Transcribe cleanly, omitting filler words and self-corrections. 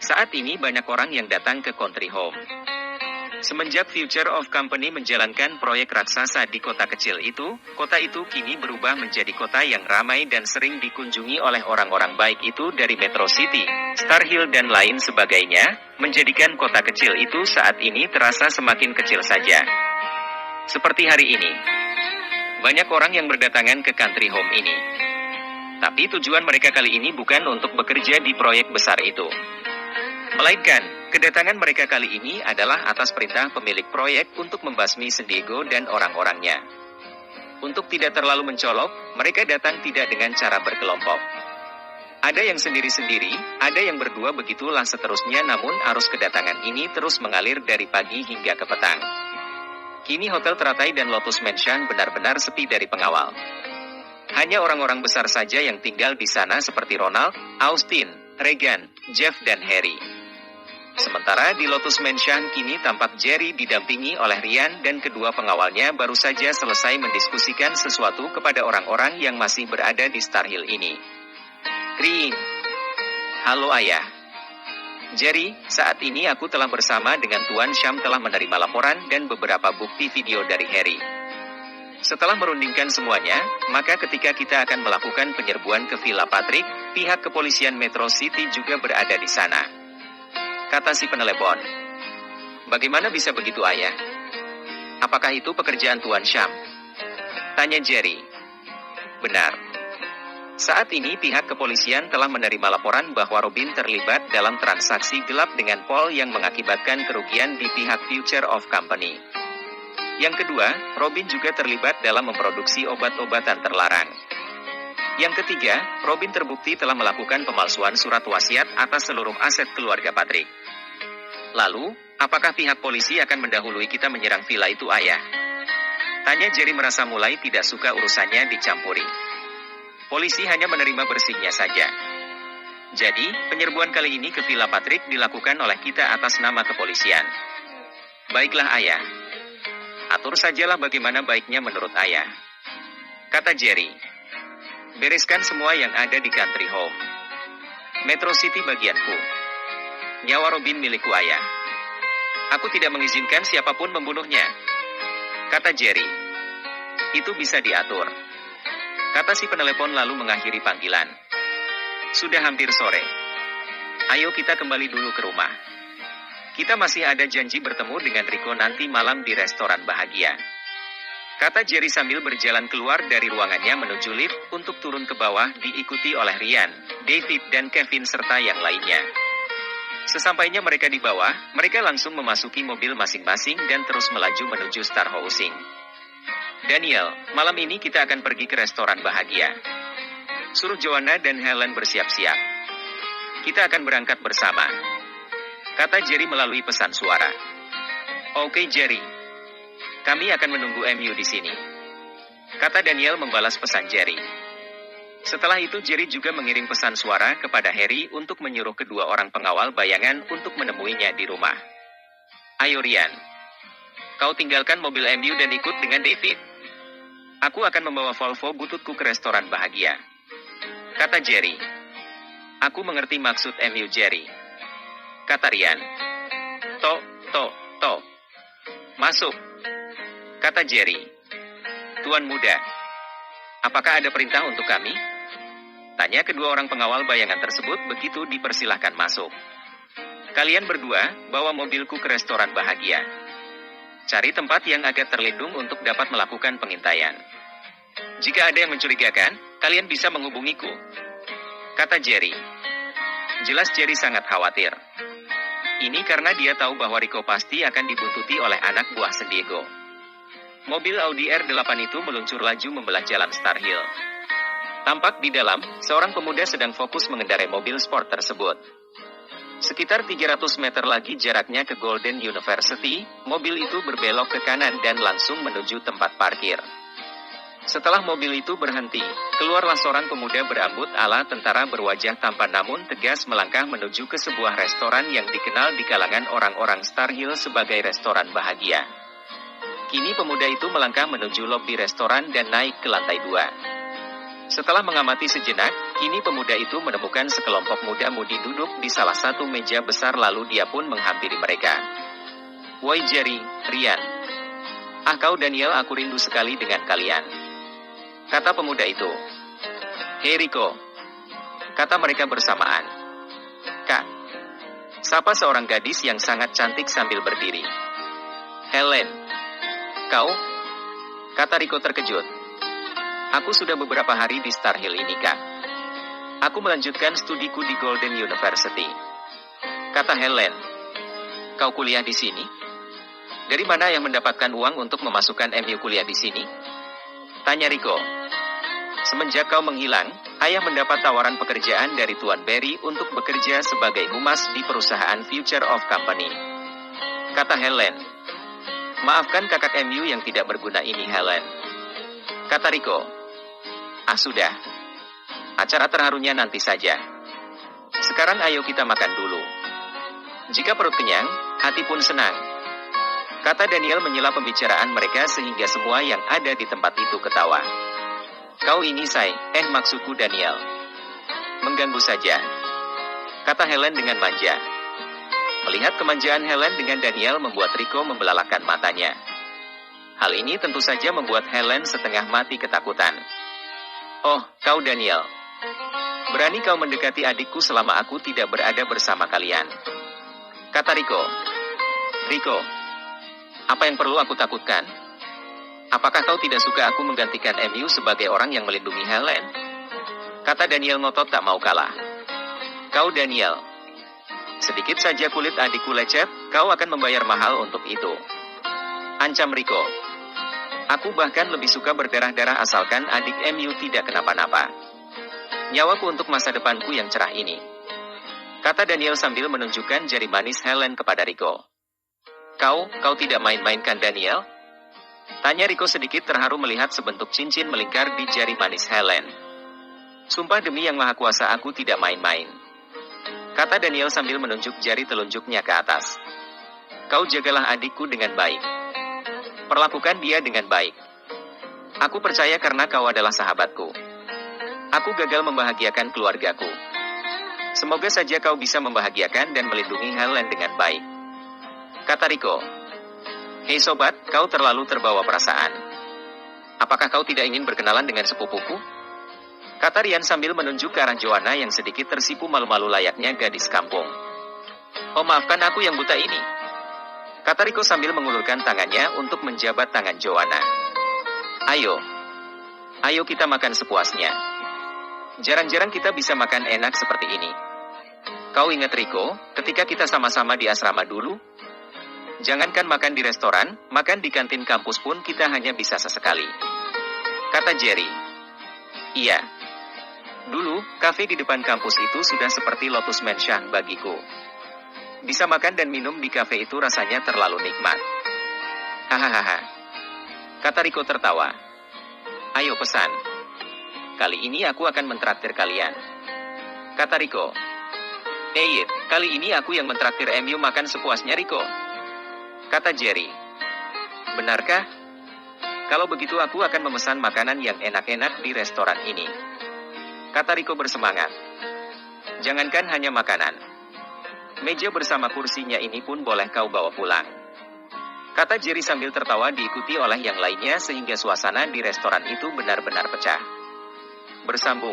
Saat ini banyak orang yang datang ke Country Home. Semenjak Future of Company menjalankan proyek raksasa di kota kecil itu, kota itu kini berubah menjadi kota yang ramai dan sering dikunjungi oleh orang-orang baik itu dari Metro City, Star Hill dan lain sebagainya, menjadikan kota kecil itu saat ini terasa semakin kecil saja. Seperti hari ini, banyak orang yang berdatangan ke Country Home ini. Tapi tujuan mereka kali ini bukan untuk bekerja di proyek besar itu. Melainkan, kedatangan mereka kali ini adalah atas perintah pemilik proyek untuk membasmi San Diego dan orang-orangnya. Untuk tidak terlalu mencolok, mereka datang tidak dengan cara berkelompok. Ada yang sendiri-sendiri, ada yang berdua, begitulah seterusnya, namun arus kedatangan ini terus mengalir dari pagi hingga ke petang. Kini Hotel Teratai dan Lotus Mansion benar-benar sepi dari pengawal. Hanya orang-orang besar saja yang tinggal di sana seperti Ronald, Austin, Regan, Jeff dan Harry. Sementara di Lotus Mansion kini tampak Jerry didampingi oleh Ryan dan kedua pengawalnya baru saja selesai mendiskusikan sesuatu kepada orang-orang yang masih berada di Star Hill ini. Ring. Halo ayah. Jerry, saat ini aku telah bersama dengan Tuan Sham telah menerima laporan dan beberapa bukti video dari Harry. Setelah merundingkan semuanya, maka ketika kita akan melakukan penyerbuan ke Villa Patrick, pihak kepolisian Metro City juga berada di sana. Kata si penelepon. Bagaimana bisa begitu ayah? Apakah itu pekerjaan Tuan Sham? Tanya Jerry. Benar. Saat ini pihak kepolisian telah menerima laporan bahwa Robin terlibat dalam transaksi gelap dengan Paul yang mengakibatkan kerugian di pihak Future of Company. Yang kedua, Robin juga terlibat dalam memproduksi obat-obatan terlarang. Yang ketiga, Robin terbukti telah melakukan pemalsuan surat wasiat atas seluruh aset keluarga Patrick. Lalu, apakah pihak polisi akan mendahului kita menyerang villa itu ayah? Tanya Jerry merasa mulai tidak suka urusannya dicampuri. Polisi hanya menerima bersihnya saja. Jadi, penyerbuan kali ini ke Villa Patrick dilakukan oleh kita atas nama kepolisian. Baiklah ayah. Atur sajalah bagaimana baiknya menurut ayah. Kata Jerry. Bereskan semua yang ada di Country Home. Metro City bagianku. Nyawa Robin milikku ayah. Aku tidak mengizinkan siapapun membunuhnya. Kata Jerry. Itu bisa diatur. Kata si penelepon lalu mengakhiri panggilan. Sudah hampir sore. Ayo kita kembali dulu ke rumah. Kita masih ada janji bertemu dengan Rico nanti malam di restoran bahagia. Kata Jerry sambil berjalan keluar dari ruangannya menuju lift untuk turun ke bawah diikuti oleh Ryan, David dan Kevin serta yang lainnya. Sesampainya mereka di bawah, mereka langsung memasuki mobil masing-masing dan terus melaju menuju Star Housing. Daniel, malam ini kita akan pergi ke restoran bahagia. Suruh Joanna dan Helen bersiap-siap. Kita akan berangkat bersama. Kata Jerry melalui pesan suara. Oke Jerry. Kami akan menunggu MU di sini. Kata Daniel membalas pesan Jerry. Setelah itu Jerry juga mengirim pesan suara kepada Harry untuk menyuruh kedua orang pengawal bayangan untuk menemuinya di rumah. Ayo Ryan. Kau tinggalkan mobil MU dan ikut dengan David. Aku akan membawa Volvo bututku ke restoran bahagia. Kata Jerry. Aku mengerti maksud MU Jerry. Kata Ryan. To. Masuk. Kata Jerry. Tuan muda. Apakah ada perintah untuk kami? Tanya kedua orang pengawal bayangan tersebut begitu dipersilahkan masuk. Kalian berdua, bawa mobilku ke restoran bahagia. Cari tempat yang agak terlindung untuk dapat melakukan pengintaian. Jika ada yang mencurigakan, kalian bisa menghubungiku. Kata Jerry. Jelas Jerry sangat khawatir. Ini karena dia tahu bahwa Rico pasti akan dibuntuti oleh anak buah San Diego. Mobil Audi R8 itu meluncur laju membelah jalan Star Hill. Tampak di dalam, seorang pemuda sedang fokus mengendarai mobil sport tersebut. Sekitar 300 meter lagi jaraknya ke Golden University, mobil itu berbelok ke kanan dan langsung menuju tempat parkir. Setelah mobil itu berhenti, keluarlah seorang pemuda berambut ala tentara berwajah tampan namun tegas melangkah menuju ke sebuah restoran yang dikenal di kalangan orang-orang Star Hill sebagai restoran bahagia. Kini pemuda itu melangkah menuju lobi restoran dan naik ke lantai 2. Setelah mengamati sejenak, Kini pemuda itu menemukan sekelompok muda-mudi duduk di salah satu meja besar lalu dia pun menghampiri mereka. "Woi Jerry, Ryan. Ah kau Daniel, aku rindu sekali dengan kalian," kata pemuda itu. "Hei Rico," kata mereka bersamaan. "Kak," sapa seorang gadis yang sangat cantik sambil berdiri. "Helen. Kau?" kata Rico terkejut. "Aku sudah beberapa hari di Star Hill ini, Kak. Aku melanjutkan studiku di Golden University," kata Helen. "Kau kuliah di sini? Dari mana yang mendapatkan uang untuk memasukkan MU kuliah di sini?" tanya Rico. "Semenjak kau menghilang, ayah mendapat tawaran pekerjaan dari Tuan Barry untuk bekerja sebagai humas di perusahaan Future of Company," kata Helen. "Maafkan kakak MU yang tidak berguna ini, Helen," kata Rico. "Ah sudah. Acara terharunya nanti saja. Sekarang ayo kita makan dulu. Jika perut kenyang, hati pun senang," kata Daniel menyela pembicaraan mereka sehingga semua yang ada di tempat itu ketawa. "Kau ini maksudku Daniel. Mengganggu saja," kata Helen dengan manja. Melihat kemanjaan Helen dengan Daniel membuat Rico membelalakan matanya. Hal ini tentu saja membuat Helen setengah mati ketakutan. "Oh, kau Daniel. Berani kau mendekati adikku selama aku tidak berada bersama kalian," kata Rico. "Rico, apa yang perlu aku takutkan? Apakah kau tidak suka aku menggantikan MU sebagai orang yang melindungi Helen?" kata Daniel ngotot tak mau kalah. "Kau Daniel, sedikit saja kulit adikku lecet, kau akan membayar mahal untuk itu," ancam Rico. "Aku bahkan lebih suka berdarah-darah asalkan adik MU tidak kenapa-napa. Nyawaku untuk masa depanku yang cerah ini," kata Daniel sambil menunjukkan jari manis Helen kepada Rico. Kau tidak main-mainkan Daniel?" tanya Rico sedikit terharu melihat sebentuk cincin melingkar di jari manis Helen. "Sumpah demi yang maha kuasa aku tidak main-main," kata Daniel sambil menunjuk jari telunjuknya ke atas. "Kau jagalah adikku dengan baik. Perlakukan dia dengan baik. Aku percaya karena kau adalah sahabatku. Aku gagal membahagiakan keluargaku. Semoga saja kau bisa membahagiakan dan melindungi Helen dengan baik," kata Rico. "Hei sobat, kau terlalu terbawa perasaan. Apakah kau tidak ingin berkenalan dengan sepupuku?" kata Ryan sambil menunjuk ke arah Joanna yang sedikit tersipu malu-malu layaknya gadis kampung. "Oh maafkan aku yang buta ini," kata Rico sambil mengulurkan tangannya untuk menjabat tangan Joanna. Ayo kita makan sepuasnya. Jarang-jarang kita bisa makan enak seperti ini. Kau ingat Rico, ketika kita sama-sama di asrama dulu? Jangankan makan di restoran, makan di kantin kampus pun kita hanya bisa sesekali," kata Jerry. "Iya. Dulu, kafe di depan kampus itu sudah seperti Lotus Mansion bagiku. Bisa makan dan minum di kafe itu rasanya terlalu nikmat." "Hahaha," kata Rico tertawa. "Ayo pesan. Kali ini aku akan mentraktir kalian," kata Rico. Kali ini aku yang mentraktir MU makan sepuasnya Rico," kata Jerry. "Benarkah? Kalau begitu aku akan memesan makanan yang enak-enak di restoran ini," kata Rico bersemangat. "Jangankan hanya makanan. Meja bersama kursinya ini pun boleh kau bawa pulang," kata Jerry sambil tertawa diikuti oleh yang lainnya sehingga suasana di restoran itu benar-benar pecah. Bersambung.